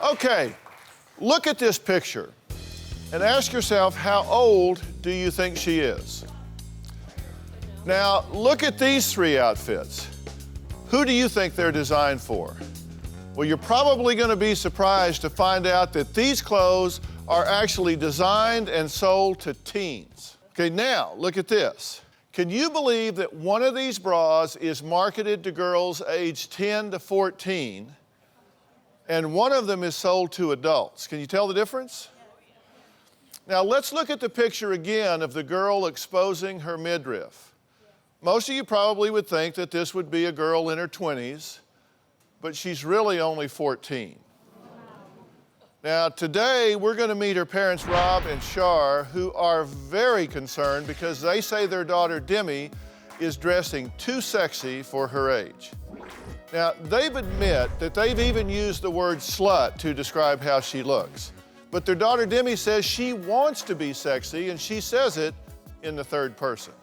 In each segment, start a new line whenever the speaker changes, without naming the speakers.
Okay, look at this picture and ask yourself, how old do you think she is? Now, look at these three outfits. Who do you think they're designed for? Well, you're probably going to be surprised to find out that these clothes are actually designed and sold to teens. Okay, now, look at this. Can you believe that one of these bras is marketed to girls aged 10 to 14, and one of them is sold to adults? Can you tell the difference? Now, let's look at the picture again of the girl exposing her midriff. Most of you probably would think that this would be a girl in her 20s, but she's really only 14. Now, today, we're going to meet her parents, Rob and Shar, who are very concerned because they say their daughter, Demi, is dressing too sexy for her age. Now, they admit that they've even used the word slut to describe how she looks. But their daughter, Demi, says she wants to be sexy, and she says it in the third person.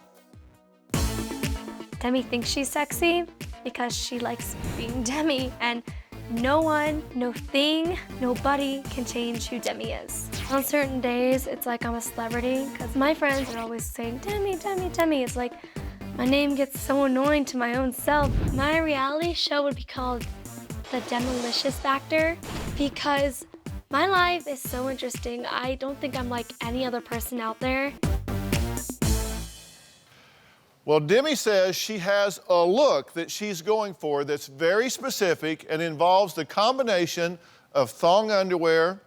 Demi thinks she's sexy because she likes being Demi, and no one, no thing, nobody can change who Demi is. On certain days, it's like I'm a celebrity because my friends are always saying, Demi, Demi, Demi. It's like my name gets so annoying to my own self. My reality show would be called The Demilicious Factor because my life is so interesting. I don't think I'm like any other person out there.
Well, Demi says she has a look that she's going for that's very specific and involves the combination of thong underwear,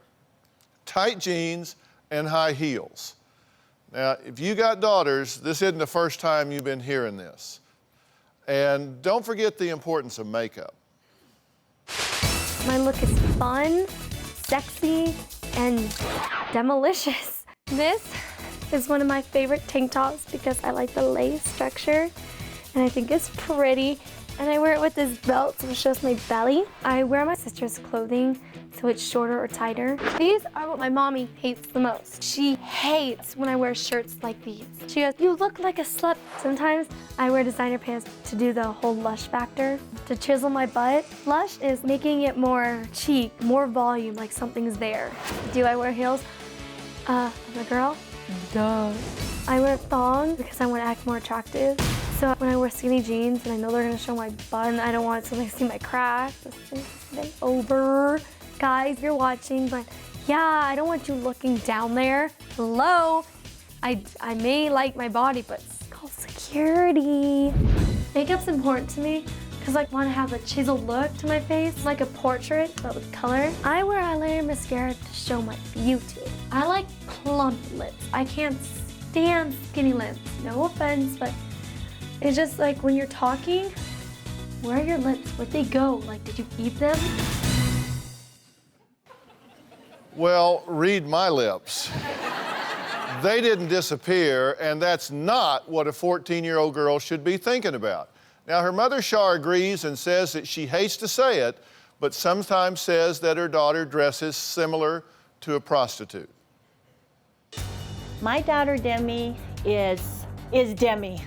tight jeans, and high heels. Now, if you got daughters, this isn't the first time you've been hearing this. And don't forget the importance of makeup.
My look is fun, sexy, and demilicious. This is one of my favorite tank tops because I like the lace structure and I think it's pretty. And I wear it with this belt so it shows my belly. I wear my sister's clothing so it's shorter or tighter. These are what my mommy hates the most. She hates when I wear shirts like these. She goes, you look like a slut. Sometimes I wear designer pants to do the whole lush factor, to chisel my butt. Lush is making it more cheek, more volume, like something's there. Do I wear heels? I'm a girl. Duh. I wear thongs because I want to act more attractive. So when I wear skinny jeans and I know they're going to show my butt and I don't want somebody to see my crack, then over. Guys, you're watching, but yeah, I don't want you looking down there. Hello? I may like my body, but it's called security. Makeup's important to me because I want to have a chiseled look to my face, like a portrait, but with color. I wear eyeliner and mascara to show my beauty. I like plump lips. I can't stand skinny lips. No offense, but it's just like when you're talking, where are your lips? Where'd they go? Like, did you eat them?
Well, read my lips. They didn't disappear, and that's not what a 14-year-old girl should be thinking about. Now, her mother, Shar, agrees and says that she hates to say it, but sometimes says that her daughter dresses similar to a prostitute.
My daughter, Demi, is Demi.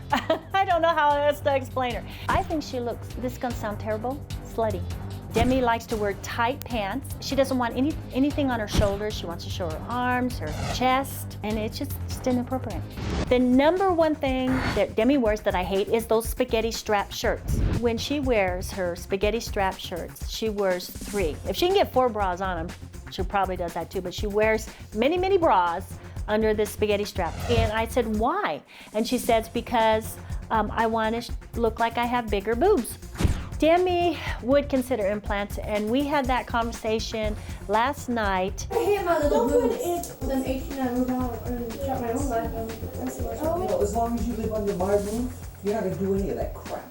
I don't know how else to explain her. I think she looks, this is gonna sound terrible, slutty. Demi likes to wear tight pants. She doesn't want anything on her shoulders. She wants to show her arms, her chest, and it's just inappropriate. The number one thing that Demi wears that I hate is those spaghetti strap shirts. When she wears her spaghetti strap shirts, she wears 3. If she can get 4 bras on them, she probably does that too, but she wears many, many bras under the spaghetti strap. And I said, why? And she says, because I want to look like I have bigger boobs. Demi would consider implants, and we had that conversation last night.
I hate my little boobs. When I'm 18, I move out and start my own life.
Well, as long as you live under my roof, you're not gonna do any of that crap.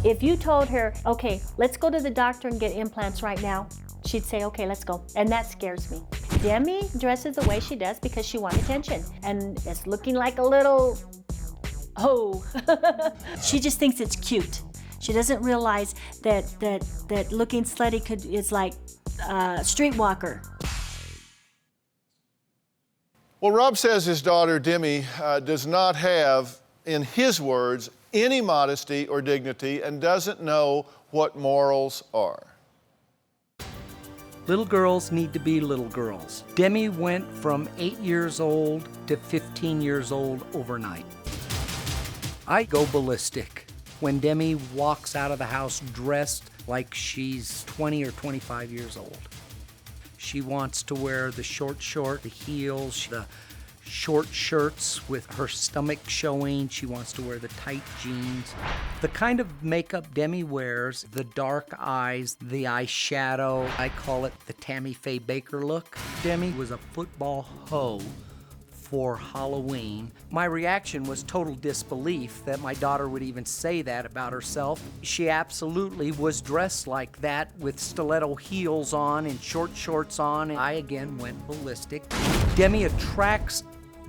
If you told her, okay, let's go to the doctor and get implants right now, she'd say, okay, let's go. And that scares me. Demi dresses the way she does because she wants attention and is looking like a little, oh. She just thinks it's cute. She doesn't realize that looking slutty is like streetwalker.
Well, Rob says his daughter, Demi, does not have, in his words, any modesty or dignity and doesn't know what morals are.
Little girls need to be little girls. Demi went from 8 years old to 15 years old overnight. I go ballistic when Demi walks out of the house dressed like she's 20 or 25 years old. She wants to wear the short the heels, the short shirts with her stomach showing. She wants to wear the tight jeans. The kind of makeup Demi wears, the dark eyes, the eyeshadow, I call it the Tammy Faye Baker look. Demi was a football hoe for Halloween. My reaction was total disbelief that my daughter would even say that about herself. She absolutely was dressed like that with stiletto heels on and short shorts on. I again went ballistic. Demi attracts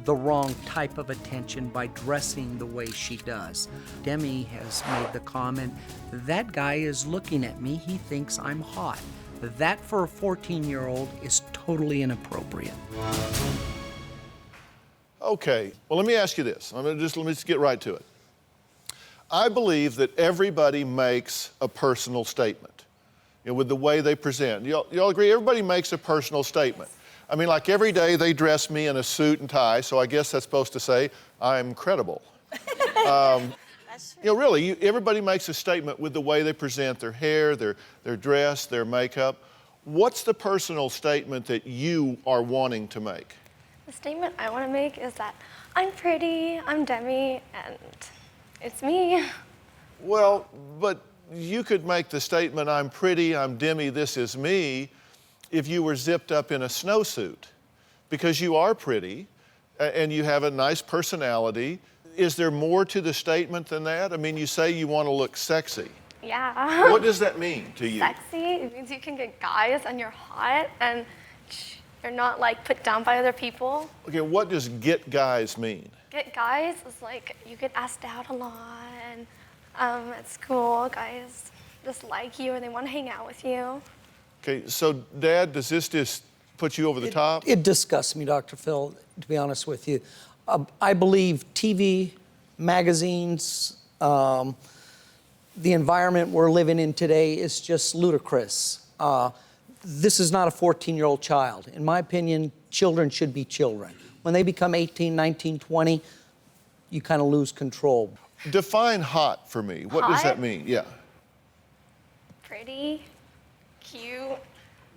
the wrong type of attention by dressing the way she does. Demi has made the comment, that guy is looking at me, he thinks I'm hot. That for a 14-year-old is totally inappropriate.
Okay, well, let me ask you this. Let me just get right to it. I believe that everybody makes a personal statement, with the way they present. Y'all agree? Everybody makes a personal statement. I mean, like every day they dress me in a suit and tie, so I guess that's supposed to say I'm credible. Really, everybody makes a statement with the way they present their hair, their dress, their makeup. What's the personal statement that you are wanting to make?
The statement I want to make is that I'm pretty, I'm Demi, and it's me.
Well, but you could make the statement, I'm pretty, I'm Demi, this is me, if you were zipped up in a snowsuit, because you are pretty and you have a nice personality. Is there more to the statement than that? I mean, you say you want to look sexy.
Yeah.
What does that mean to you?
Sexy, it means you can get guys and you're hot and you're not like put down by other people.
Okay, what does get guys mean?
Get guys is like you get asked out a lot and at school guys just like you and they want to hang out with you.
Okay, so Dad, does this just put you over the top?
It disgusts me, Dr. Phil, to be honest with you. I believe TV, magazines, the environment we're living in today is just ludicrous. This is not a 14-year-old child. In my opinion, children should be children. When they become 18, 19, 20, you kind of lose control.
Define hot for me. What does that mean? Yeah.
Pretty, cute.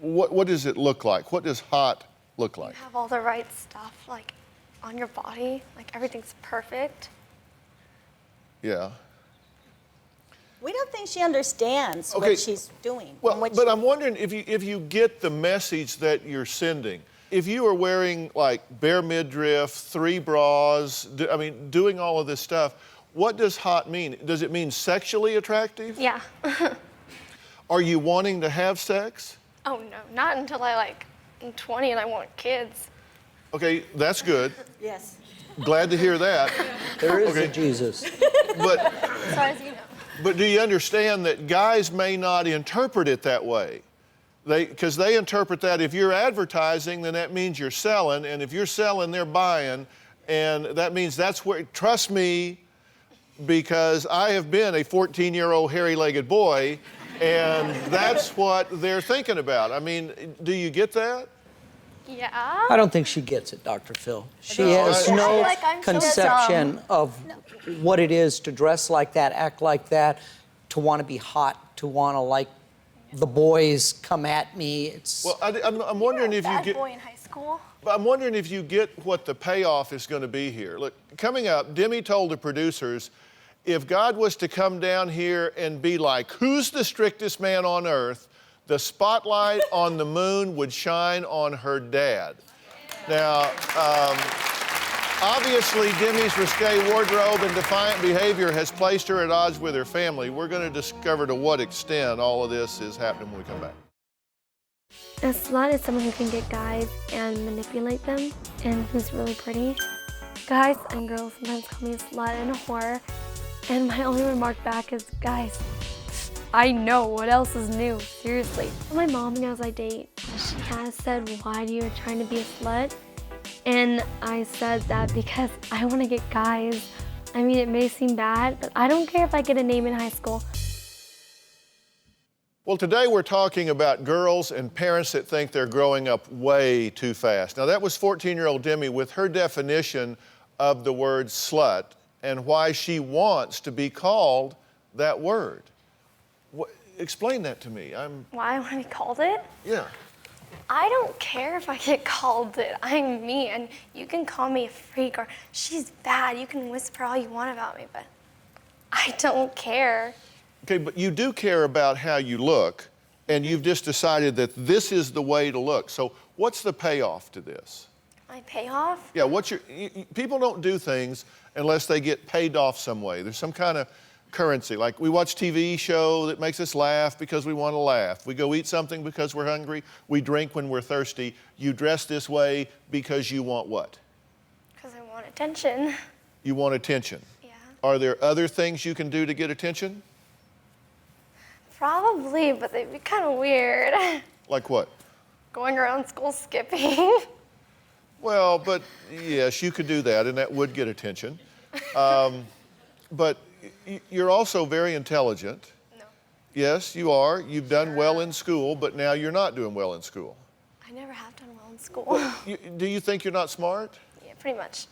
What does it look like? What does hot look like?
You have all the right stuff like on your body, like everything's perfect.
Yeah.
We don't think she understands what she's doing.
Well, but I'm wondering if you get the message that you're sending. If you are wearing like bare midriff, 3 bras, doing all of this stuff, what does hot mean? Does it mean sexually attractive?
Yeah.
Are you wanting to have sex?
Oh no, not until I'm 20 and I want kids.
Okay, that's good.
Yes.
Glad to hear that.
There is a Jesus.
But,
As far as you know.
but do you understand that guys may not interpret it that way? Because they interpret that if you're advertising, then that means you're selling, and if you're selling, they're buying, and that means that's where, trust me, because I have been a 14-year-old hairy-legged boy, and that's what they're thinking about. I mean, do you get that?
Yeah.
I don't think she gets it, Dr. Phil. She has no conception of what it is to dress like that, act like that, to want to be hot, to want to like the boys come at me.
Well, I'm wondering if you get.
Boy in high school.
I'm wondering if you get what the payoff is going to be here. Look, coming up, Demi told the producers, if God was to come down here and be like, who's the strictest man on earth? The spotlight on the moon would shine on her dad. Now, obviously, Demi's risque wardrobe and defiant behavior has placed her at odds with her family. We're going to discover to what extent all of this is happening when we come back.
A slut is someone who can get guys and manipulate them, and who's really pretty. Guys and girls sometimes call me a slut and a whore, and my only remark back is, guys, I know, what else is new? Seriously. My mom knows I date. She has said, why do you trying to be a slut? And I said that because I want to get guys. I mean, it may seem bad, but I don't care if I get a name in high school.
Well, today we're talking about girls and parents that think they're growing up way too fast. Now, that was 14-year-old Demi with her definition of the word slut and why she wants to be called that word. Explain that to me.
Why I want to be called it?
Yeah.
I don't care if I get called it. I'm me, and you can call me a freak or she's bad. You can whisper all you want about me, but I don't care.
Okay, but you do care about how you look, and you've just decided that this is the way to look. So what's the payoff to this?
My payoff?
Yeah, people don't do things unless they get paid off some way. There's some kind of currency. Like we watch TV show that makes us laugh because we want to laugh. We go eat something because we're hungry. We drink when we're thirsty. You dress this way because you want what?
Because I want attention.
You want attention.
Yeah.
Are there other things you can do to get attention?
Probably, but they'd be kind of weird.
Like what?
Going around school skipping.
Well, but yes, you could do that, and that would get attention. But you're also very intelligent.
No.
Yes, you are. You've done well in school, but now you're not doing well in school.
I never have done well in school.
Well, do you think you're not smart?
Yeah, pretty much.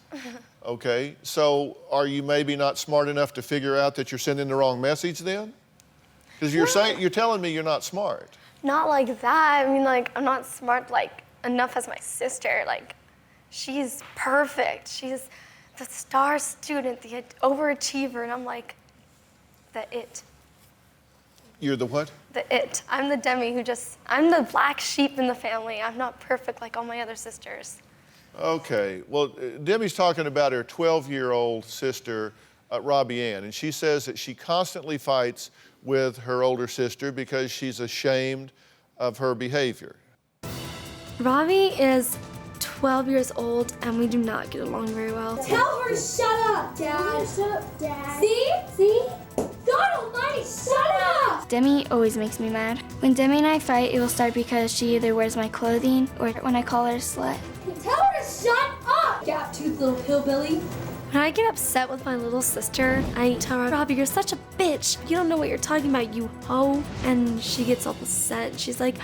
Okay, so are you maybe not smart enough to figure out that you're sending the wrong message then? Because you're telling me you're not smart.
Not like that. I mean, like, I'm not smart, like, enough as my sister. Like, she's perfect. She's the star student, the overachiever, and I'm like, the it.
You're the what?
The it. I'm the Demi I'm the black sheep in the family. I'm not perfect like all my other sisters.
Okay, well, Demi's talking about her 12-year-old sister, Robbie Ann, and she says that she constantly fights with her older sister because she's ashamed of her behavior.
Robbie is 12 years old, and we do not get along very well.
Tell her to shut up, Dad. Shut up, Dad. See? God almighty, shut up!
Demi always makes me mad. When Demi and I fight, it will start because she either wears my clothing or when I call her a slut.
Tell her to shut up! Gap-toothed little hillbilly.
When I get upset with my little sister, I tell her, Robbie, you're such a bitch. You don't know what you're talking about, you hoe. And she gets all upset. She's like,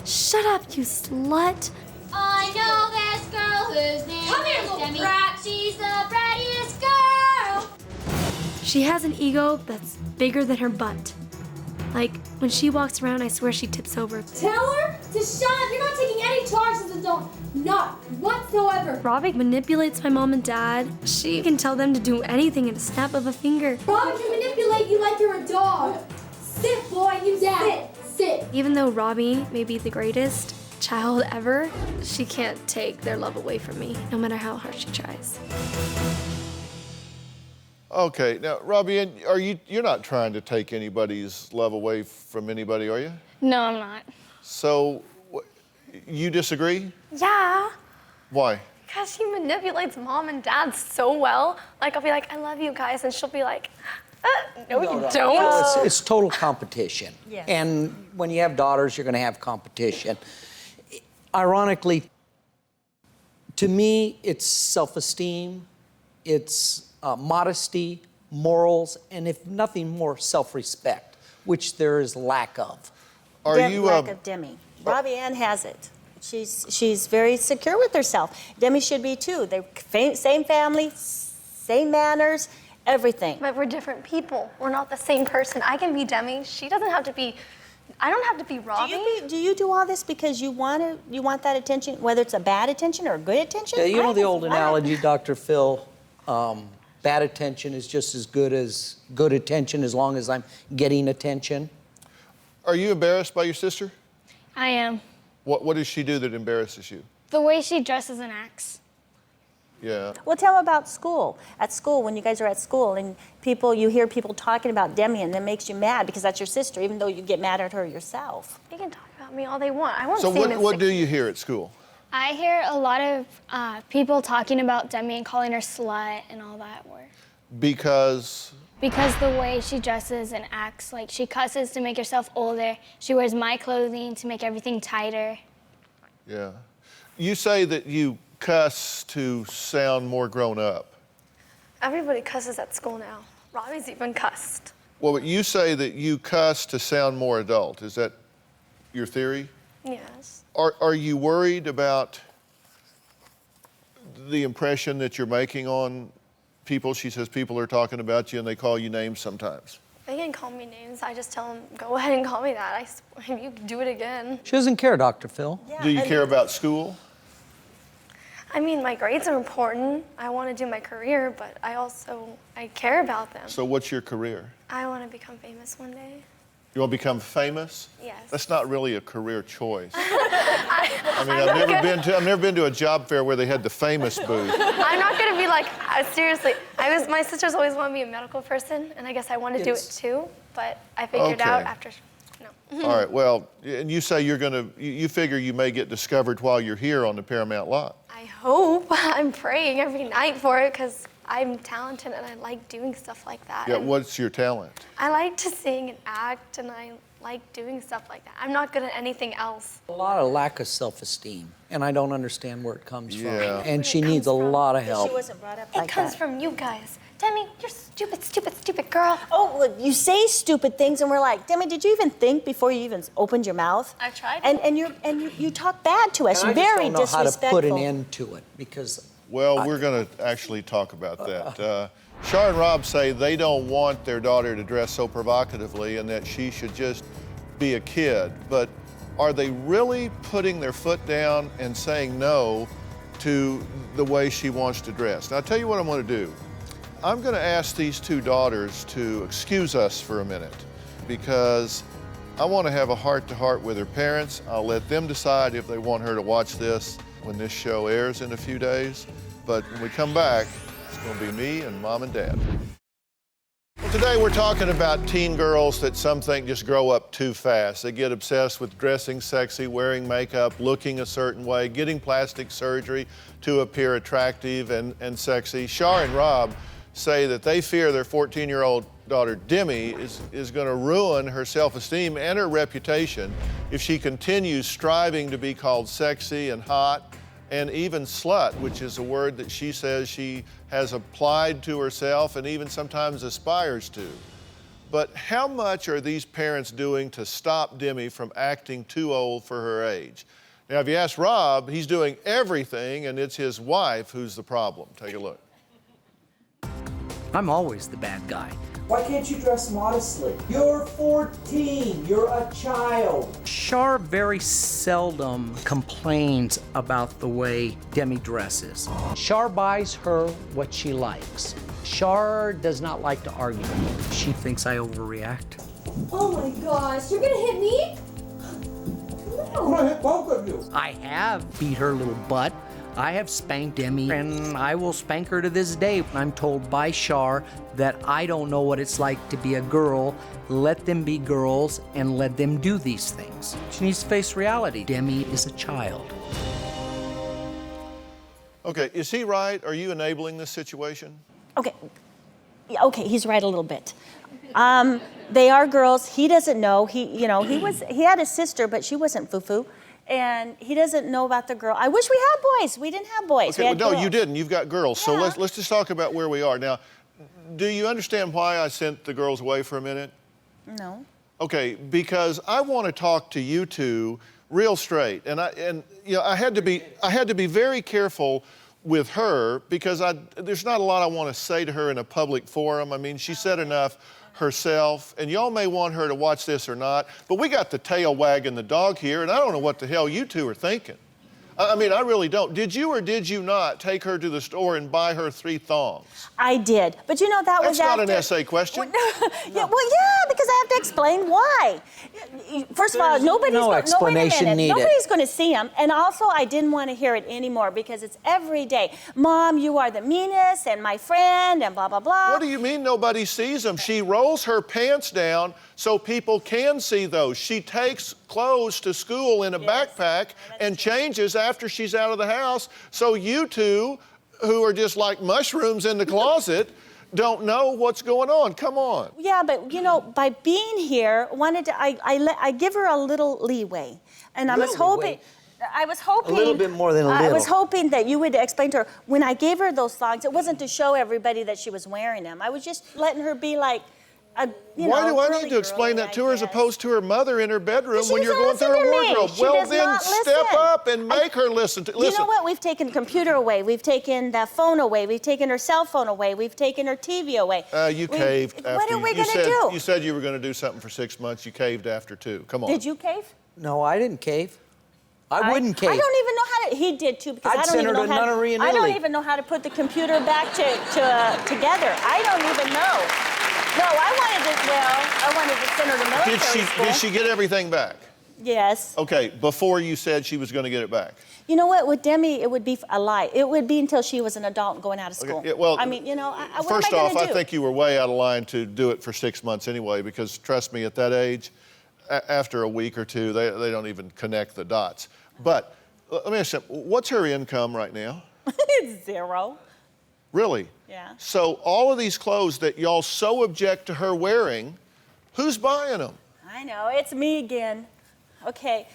shut up, you slut.
I know this girl whose name
Come here,
is
little
Demi.
brat.
She's the brattiest girl.
She has an ego that's bigger than her butt. Like, when she walks around, I swear she tips over.
Tell her to shut up. You're not taking any charge as an adult. Not whatsoever.
Robbie manipulates my mom and dad. She can tell them to do anything in a snap of a finger.
Robbie can manipulate you like you're a dog. Sit, boy, you sit.
Even though Robbie may be the greatest child ever, she can't take their love away from me, no matter how hard she tries.
Okay, now, Robbie, you're not trying to take anybody's love away from anybody, are you?
No, I'm not.
So, you disagree?
Yeah,
Why?
because she manipulates mom and dad so well. Like, I'll be like, I love you guys, and she'll be like, no, you don't.
Well, it's total competition.
Yes.
And when you have daughters, you're going to have competition. Ironically, to me, it's self-esteem, it's modesty, morals, and if nothing more, self-respect, which there is lack of.
Lack of Demi. Robbie Ann has it. She's very secure with herself. Demi should be too. They're same family, same manners, everything.
But we're different people. We're not the same person. I can be Demi. She doesn't have to be. I don't have to be Robbie.
Do you do all this because you want that attention, whether it's a bad attention or good attention?
Yeah, you know the old analogy, DrPhil, bad attention is just as good attention as long as I'm getting attention.
Are you embarrassed by your sister?
I am.
What does she do that embarrasses you?
The way she dresses and acts.
Yeah.
Well, tell about school. At school, when you guys are at school and you hear people talking about Demi and that makes you mad because that's your sister, even though you get mad at her yourself.
They can talk about me all they want. I won't
So
say
what do you hear at school?
I hear a lot of people talking about Demi and calling her slut and all that word.
Because
the way she dresses and acts, like she cusses to make herself older. She wears my clothing to make everything tighter.
Yeah. You say that you cuss to sound more grown up.
Everybody cusses at school now. Robbie's even cussed.
Well, but you say that you cuss to sound more adult. Is that your theory?
Yes.
Are you worried about the impression that you're making on people? She says people are talking about you and they call you names sometimes.
They can call me names. I just tell them, go ahead and call me that. You can do it again.
She doesn't care, Dr. Phil.
Yeah,
Do you care about school?
I mean, my grades are important. I want to do my career, but I care about them.
So what's your career?
I want to become famous one day.
You want to become famous?
Yes.
That's not really a career choice. I mean, I've never been to a job fair where they had the famous booth.
I'm not going to be like, seriously. My sisters always want to be a medical person, and I guess I want to do it too, but I figured out after, no.
All right, well, and you say you figure you may get discovered while you're here on the Paramount lot.
I hope. I'm praying every night for it because I'm talented and I like doing stuff like that.
Yeah,
And
what's your talent?
I like to sing and act, and I like doing stuff like that. I'm not good at anything else.
A lot of lack of self-esteem, and I don't understand where it comes from.
Yeah.
And she needs a lot of help.
She wasn't brought up
It
like
comes
that.
from you guys. Demi, you're stupid, stupid, stupid girl.
Oh, well, you say stupid things, and we're like, Demi, did you even think before you even opened your mouth?
I tried.
And you talk bad to us.
And
You're
I
very
just don't know how to
disrespectful.
put an end to it because
Well, we're going to actually talk about that. Shar and Rob say they don't want their daughter to dress so provocatively and that she should just be a kid. But are they really putting their foot down and saying no to the way she wants to dress? Now, I'll tell you what I'm going to do. I'm going to ask these two daughters to excuse us for a minute because I want to have a heart-to-heart with her parents. I'll let them decide if they want her to watch this when this show airs in a few days. But when we come back, it's going to be me and Mom and Dad. Well, today we're talking about teen girls that some think just grow up too fast. They get obsessed with dressing sexy, wearing makeup, looking a certain way, getting plastic surgery to appear attractive and sexy. Shar and Rob say that they fear their 14-year-old daughter Demi is going to ruin her self-esteem and her reputation if she continues striving to be called sexy and hot and even slut, which is a word that she says she has applied to herself and even sometimes aspires to. But how much are these parents doing to stop Demi from acting too old for her age? Now, if you ask Rob, he's doing everything, and it's his wife who's the problem. Take a look.
I'm always the bad guy.
Why can't you dress modestly? You're 14. You're a child.
Shar very seldom complains about the way Demi dresses. Shar buys her what she likes. Shar does not like to argue. She thinks I overreact.
Oh my gosh, you're gonna hit me?
I'm gonna hit both of you.
I have beat her little butt. I have spanked Demi, and I will spank her to this day. I'm told by Shar that I don't know what it's like to be a girl. Let them be girls and let them do these things. She needs to face reality. Demi is a child.
Okay, is he right? Are you enabling this situation?
Okay. Yeah, okay, he's right a little bit. They are girls. He doesn't know. He had a sister, but she wasn't foo-foo. And he doesn't know about the girl. I wish we had boys. We didn't have boys.
Okay,
we had
well, no,
girls.
you didn't. You've got girls. So
Yeah.
let's just talk about where we are. Now, do you understand why I sent the girls away for a minute?
No.
Okay, because I want to talk to you two real straight. And I had to be very careful with her because there's not a lot I want to say to her in a public forum. I mean, she said enough herself, and y'all may want her to watch this or not, but we got the tail wagging the dog here, and I don't know what the hell you two are thinking. I mean, I really don't. Did you or did you not take her to the store and buy her 3 thongs?
I did. But you know, that was
That's not
after...
an essay question.
Yeah, because I have to explain why. First of all, nobody's
no explanation needed.
Nobody's going to see him. And also, I didn't want to hear it anymore because it's every day. Mom, you are the meanest, and my friend, and blah, blah, blah.
What do you mean nobody sees them? She rolls her pants down so people can see those. She takes clothes to school in a backpack and changes after she's out of the house. So you two, who are just like mushrooms in the closet, don't know what's going on. Come on.
Yeah, but you know, by being here, I give her a little leeway, and I was hoping. I was hoping
A little bit more than a little.
I was hoping that you would explain to her when I gave her those thongs. It wasn't to show everybody that she was wearing them. I was just letting her be like,
Why do I need to explain that to her as opposed to her mother in her bedroom when you're going through her wardrobe? Well, then step up and make her listen.
You know what? We've taken the computer away. We've taken the phone away. We've taken her cell phone away. We've taken her TV away.
You caved after.
What are we going to do?
You said you were going to do something for 6 months. You caved after 2. Come on.
Did you cave?
No, I didn't cave. I wouldn't cave.
I don't even know how to. He did too because
I'd send her to nunnery in
I
Italy.
don't even know how to put the computer back together. I don't even know. No, I wanted to send her to military school.
Did she get everything back?
Yes.
Okay, before you said she was going to get it back.
You know what? With Demi, it would be a lie. It would be until she was an adult and going out of school.
Okay, yeah, well,
I mean, you know, what
first
am I
off,
gonna do?
I think you were way out of line to do it for 6 months anyway, because trust me, at that age, after a week or two, they don't even connect the dots. But let me ask you, what's her income right now?
It's 0.
Really?
Yeah.
So all of these clothes that y'all so object to her wearing, who's buying them?
I know, it's me again. Okay.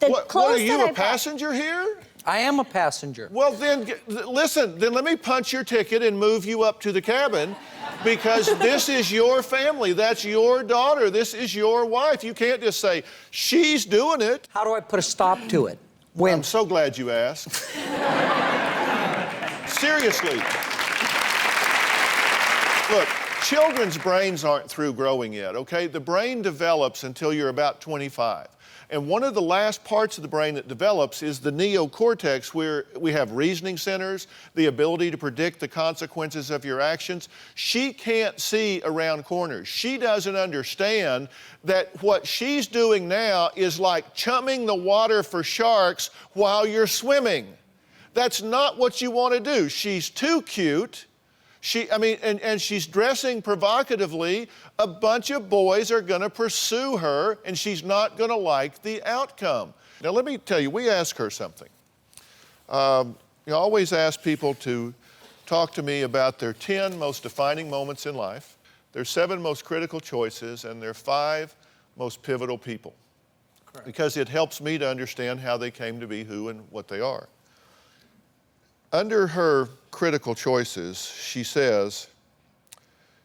What are you, a passenger here?
I am a passenger.
Well, then, listen, then let me punch your ticket and move you up to the cabin because this is your family. That's your daughter. This is your wife. You can't just say, she's doing it.
How do I put a stop to it? When?
I'm so glad you asked. Seriously. Look, children's brains aren't through growing yet, okay? The brain develops until you're about 25. And one of the last parts of the brain that develops is the neocortex, where we have reasoning centers, the ability to predict the consequences of your actions. She can't see around corners. She doesn't understand that what she's doing now is like chumming the water for sharks while you're swimming. That's not what you want to do. She's too cute. And she's dressing provocatively. A bunch of boys are going to pursue her, and she's not going to like the outcome. Now, let me tell you, we ask her something. You always ask people to talk to me about their 10 most defining moments in life, their 7 most critical choices, and their 5 most pivotal people. Correct. Because it helps me to understand how they came to be who and what they are. Under her critical choices, she says,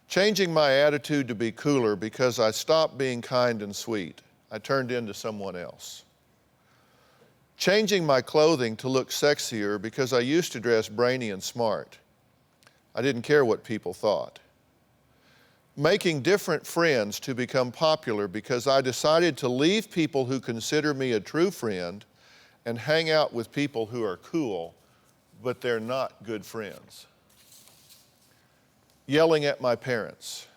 changing my attitude to be cooler because I stopped being kind and sweet. I turned into someone else. Changing my clothing to look sexier because I used to dress brainy and smart. I didn't care what people thought. Making different friends to become popular because I decided to leave people who consider me a true friend and hang out with people who are cool, but they're not good friends. Yelling at my parents.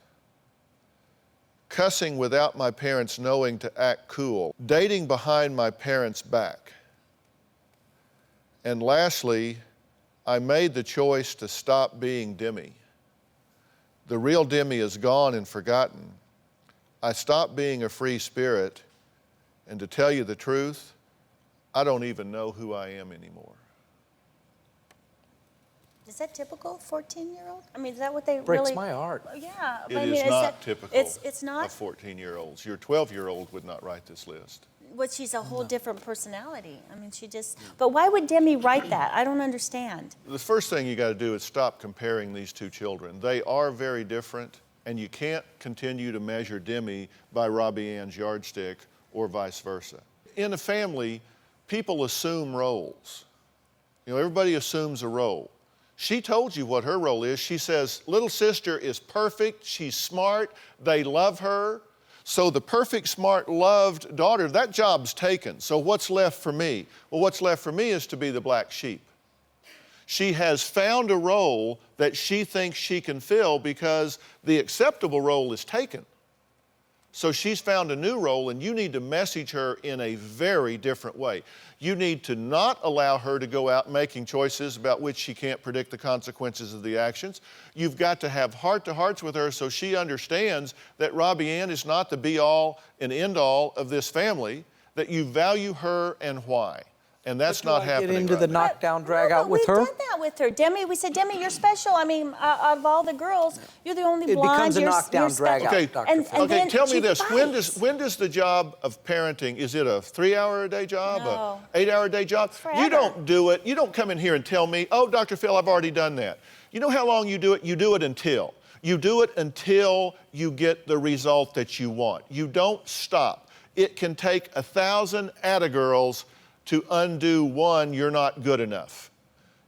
Cussing without my parents knowing to act cool. Dating behind my parents' back. And lastly, I made the choice to stop being Demi. The real Demi is gone and forgotten. I stopped being a free spirit, and to tell you the truth, I don't even know who I am anymore.
Is that typical, 14-year-old? I mean, is that what they
Breaks
really...
my heart.
Yeah.
It is not typical
It's not?
of 14-year-olds. Your 12-year-old would not write this list.
Well, she's a whole different personality. I mean, she just... But why would Demi write that? I don't understand.
The first thing you got to do is stop comparing these two children. They are very different, and you can't continue to measure Demi by Robbie Ann's yardstick or vice versa. In a family, people assume roles. You know, everybody assumes a role. She told you what her role is. She says, little sister is perfect, she's smart, they love her. So the perfect, smart, loved daughter, that job's taken. So what's left for me? Well, what's left for me is to be the black sheep. She has found a role that she thinks she can fill because the acceptable role is taken. So she's found a new role, and you need to message her in a very different way. You need to not allow her to go out making choices about which she can't predict the consequences of the actions. You've got to have heart-to-hearts with her so she understands that Robbie Ann is not the be-all and end-all of this family, that you value her and why. And that's not happening.
Get into the knockdown, drag out with her?
We've done that with her. Demi, we said, Demi, you're special. I mean, out of all the girls, you're the only blonde.
It becomes a knockdown, drag out,
okay,
Dr. Phil.
Okay, tell me this. When does the job of parenting, is it a 3-hour-a-day job,
No.
a 8-hour-a-day job?
Forever.
You don't do it. You don't come in here and tell me, oh, Dr. Phil, I've already done that. You know how long you do it? You do it until. You do it until you get the result that you want. You don't stop. It can take 1,000 atta-girls to undo one, you're not good enough.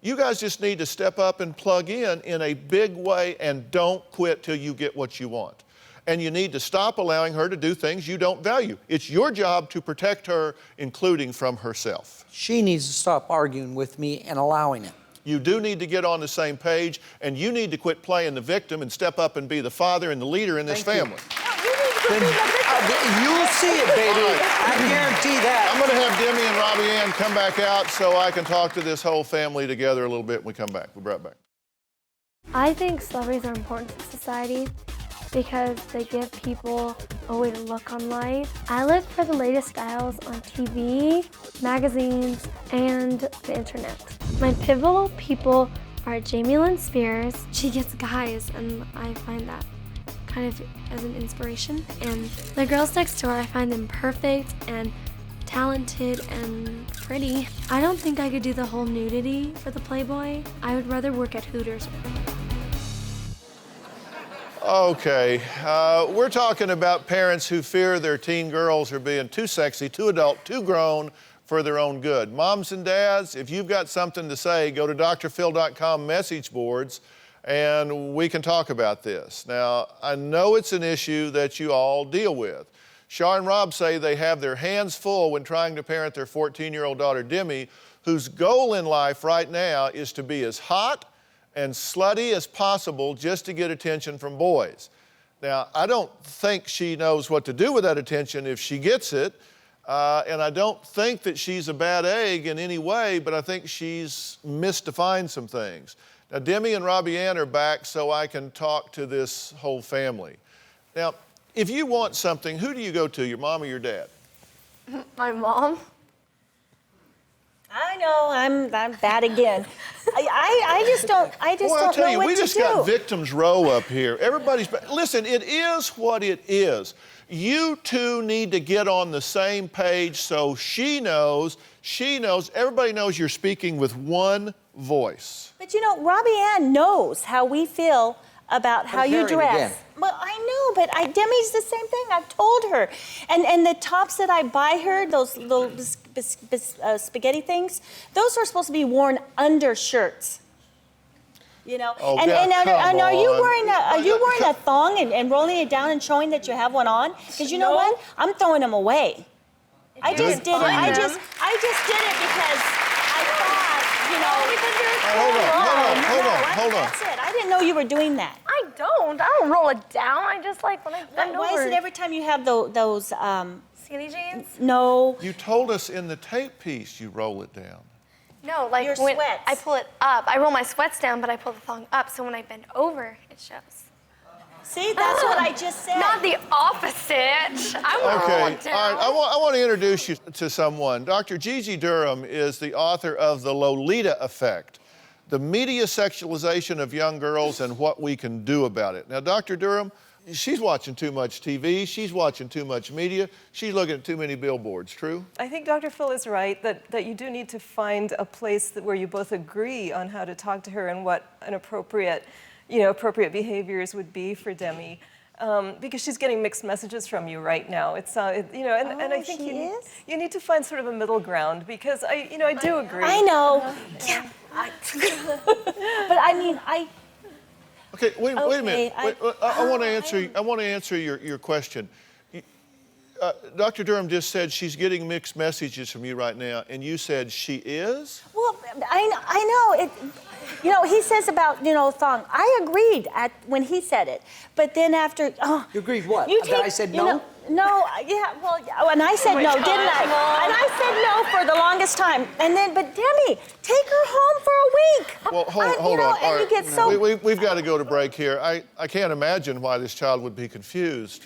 You guys just need to step up and plug in a big way and don't quit till you get what you want. And you need to stop allowing her to do things you don't value. It's your job to protect her, including from herself.
She needs to stop arguing with me and allowing it.
You do need to get on the same page, and you need to quit playing the victim and step up and be the father and the leader in this family.
You'll see it, baby. I guarantee that.
I'm going to have Demi and Robbie Ann come back out so I can talk to this whole family together a little bit when we come back. We'll be right back.
I think celebrities are important to society because they give people a way to look on life. I live for the latest styles on TV, magazines, and the internet. My pivotal people are Jamie Lynn Spears. She gets guys, and I find that kind of as an inspiration. And the girls next door, I find them perfect and talented and pretty. I don't think I could do the whole nudity for the Playboy. I would rather work at Hooters.
Okay, we're talking about parents who fear their teen girls are being too sexy, too adult, too grown for their own good. Moms and dads, if you've got something to say, go to DrPhil.com message boards and we can talk about this. Now, I know it's an issue that you all deal with. Shar and Rob say they have their hands full when trying to parent their 14-year-old daughter, Demi, whose goal in life right now is to be as hot and slutty as possible just to get attention from boys. Now, I don't think she knows what to do with that attention if she gets it, and I don't think that she's a bad egg in any way, but I think she's misdefined some things. Now, Demi and Robbie Ann are back so I can talk to this whole family. Now, if you want something, who do you go to, your mom or your dad?
My mom.
I know, I'm bad again. I just don't know what to do.
Well, I'll tell you, we just got victims row up here. Everybody's, listen, it is what it is. You two need to get on the same page so she knows, everybody knows you're speaking with one voice.
But you know, Robbie Ann knows how we feel about how you dress.
Again.
Well, I know, but Demi's the same thing. I've told her. And the tops that I buy her, those little spaghetti things, those are supposed to be worn under shirts. You know,
oh,
and are you wearing
on.
a thong and rolling it down and showing that you have one on? Because you know what? I'm throwing them away. I just did it. I just did it because I thought, you know.
Hold on.
That's it. I didn't know you were doing that.
I don't roll it down. I just like when I bend over.
Why is it every time you have those
skinny jeans?
No.
You told us in the tape piece you roll it down.
No, like
Your
when
sweats.
I pull it up. I roll my sweats down, but I pull the thong up, so when I bend over, it shows.
See, that's what I just said.
Not the opposite. I won't roll
Okay,
it down.
all right, I want to introduce you to someone. Dr. Gigi Durham is the author of The Lolita Effect, the media sexualization of young girls and what we can do about it. Now, Dr. Durham, she's watching too much TV, she's watching too much media, she's looking at too many billboards, true?
I think Dr. Phil is right that you do need to find a place where you both agree on how to talk to her and what an appropriate behaviors would be for Demi. Because she's getting mixed messages from you right now. It's and I think you need to find sort of a middle ground because I do agree.
I know. Yeah. But I mean,
Okay, wait a minute.
Okay,
I want to answer your question. Dr. Durham just said she's getting mixed messages from you right now, and you said she is?
Well, I know it. You know, he says about thong. I agreed when he said it, but then after
You agreed what? That I said no?
No, yeah, well, and I said no, didn't I? And I said no for the longest time. And then, but Demi, take her home for a week.
Well, hold on.
And you get so...
We've got to go to break here. I can't imagine why this child would be confused.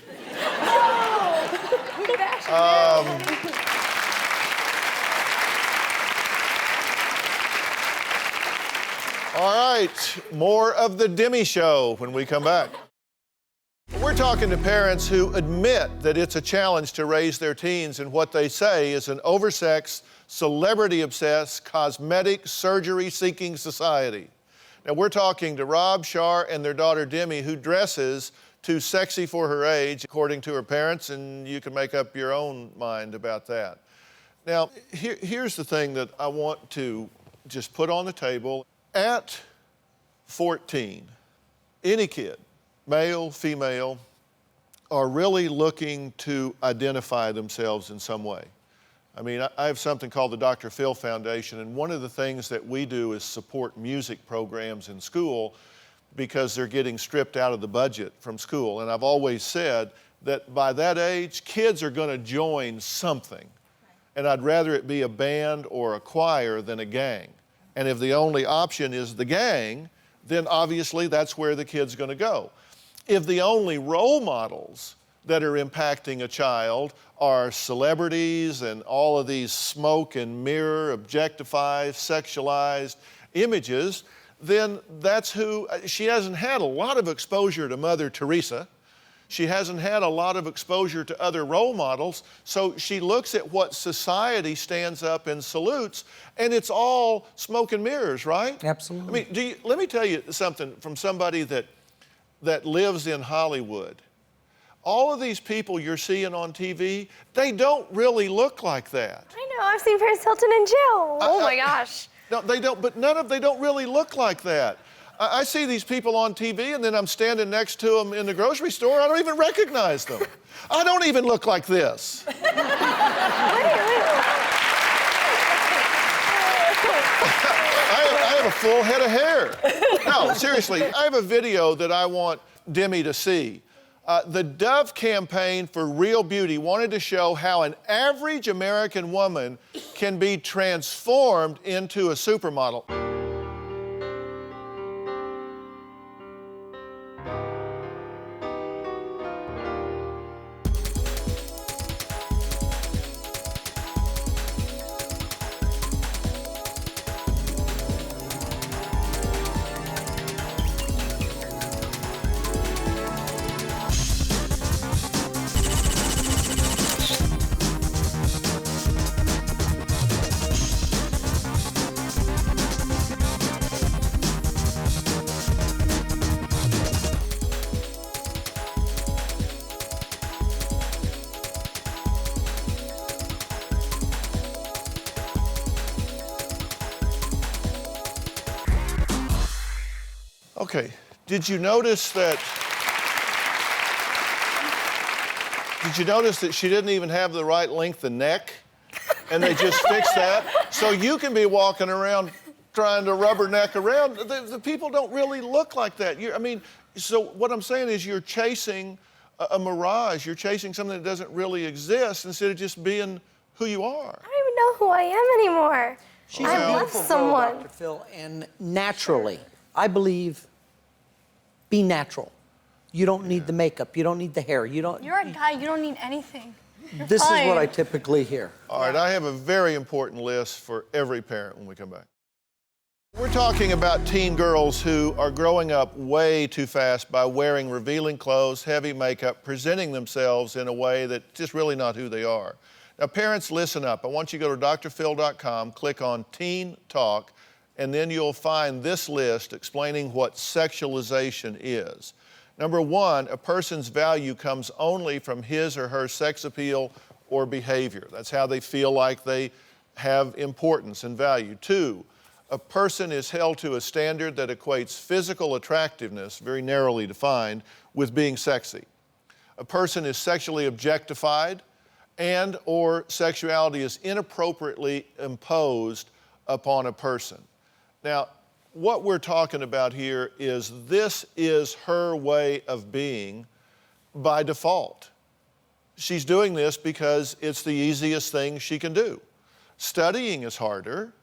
All right, more of the Demi Show when we come back. We're talking to parents who admit that it's a challenge to raise their teens in what they say is an oversexed, celebrity-obsessed, cosmetic, surgery-seeking society. Now, we're talking to Rob, Shar, and their daughter Demi, who dresses too sexy for her age, according to her parents, and you can make up your own mind about that. Now, here's the thing that I want to just put on the table. At 14, any kid, male, female, are really looking to identify themselves in some way. I mean, I have something called the DrPhil Foundation, and one of the things that we do is support music programs in school because they're getting stripped out of the budget from school. And I've always said that by that age, kids are going to join something. And I'd rather it be a band or a choir than a gang. And if the only option is the gang, then obviously that's where the kid's going to go. If the only role models that are impacting a child are celebrities and all of these smoke and mirror, objectified, sexualized images, then that's who, she hasn't had a lot of exposure to Mother Teresa. She hasn't had a lot of exposure to other role models, so she looks at what society stands up and salutes, and it's all smoke and mirrors, right?
Absolutely.
I mean, let me tell you something from somebody that lives in Hollywood. All of these people you're seeing on TV, they don't really look like that.
I know, I've seen Paris Hilton in jail. Oh my gosh.
No, they don't, but they don't really look like that. I see these people on TV, and then I'm standing next to them in the grocery store. I don't even recognize them. I don't even look like this. I have a full head of hair. No, seriously, I have a video that I want Demi to see. The Dove campaign for Real Beauty wanted to show how an average American woman can be transformed into a supermodel. Okay, did you notice that she didn't even have the right length of neck? And they just fixed that? So you can be walking around trying to rubberneck around. The people don't really look like that. So what I'm saying is you're chasing a mirage. You're chasing something that doesn't really exist instead of just being who you are.
I don't even know who I am anymore.
She's
I
a
love
beautiful
someone.
girl, Dr. Phil, and naturally, I believe, be natural. You don't need the makeup. You don't need the hair.
You're a guy. You don't need anything.
This is what I typically hear.
All right, I have a very important list for every parent when we come back. We're talking about teen girls who are growing up way too fast by wearing revealing clothes, heavy makeup, presenting themselves in a way that's just really not who they are. Now, parents, listen up. I want you to go to drphil.com, click on Teen Talk, and then you'll find this list explaining what sexualization is. Number one, a person's value comes only from his or her sex appeal or behavior. That's how they feel like they have importance and value. Two, a person is held to a standard that equates physical attractiveness, very narrowly defined, with being sexy. A person is sexually objectified and or sexuality is inappropriately imposed upon a person. Now, what we're talking about here is this is her way of being by default. She's doing this because it's the easiest thing she can do. Studying is harder.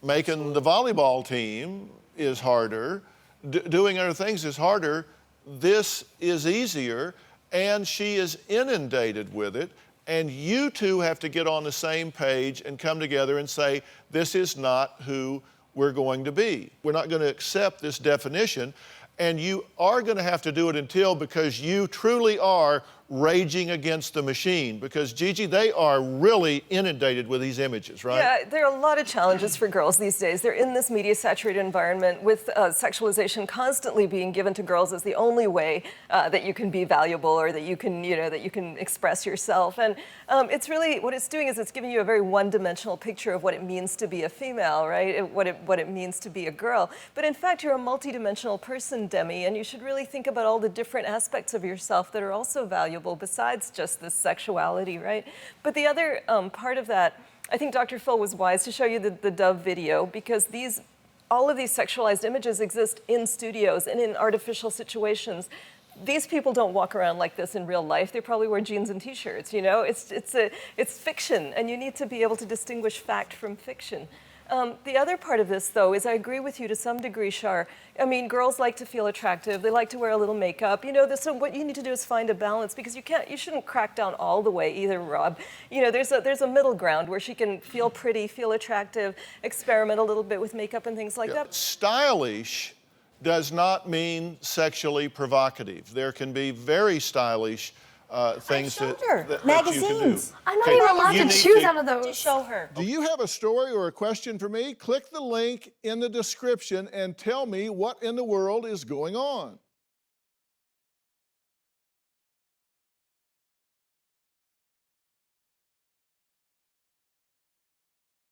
Making the volleyball team is harder. Doing other things is harder. This is easier, and she is inundated with it. And you two have to get on the same page and come together and say, this is not who we're going to be. We're not going to accept this definition, and you are going to have to do it until, because you truly are raging against the machine? Because, Gigi, they are really inundated with these images, right?
Yeah, there are a lot of challenges for girls these days. They're in this media-saturated environment with sexualization constantly being given to girls as the only way that you can be valuable or that you can, that you can express yourself. And it's really, what it's doing is it's giving you a very one-dimensional picture of what it means to be a female, right? What it means to be a girl. But in fact, you're a multidimensional person, Demi, and you should really think about all the different aspects of yourself that are also valuable besides just this sexuality, right? But the other part of that, I think DrPhil was wise to show you the Dove video, because all of these sexualized images exist in studios and in artificial situations. These people don't walk around like this in real life. They probably wear jeans and t-shirts, It's fiction, and you need to be able to distinguish fact from fiction. The other part of this, though, is I agree with you to some degree, Shar. I mean, girls like to feel attractive. They like to wear a little makeup. So what you need to do is find a balance, because you shouldn't crack down all the way either, Rob. There's a middle ground where she can feel pretty, feel attractive, experiment a little bit with makeup and things like that.
Stylish does not mean sexually provocative. There can be very stylish things that you can do.
I'm not even allowed to choose out of those.
To show her.
Do you have a story or a question for me? Click the link in the description and tell me what in the world is going on.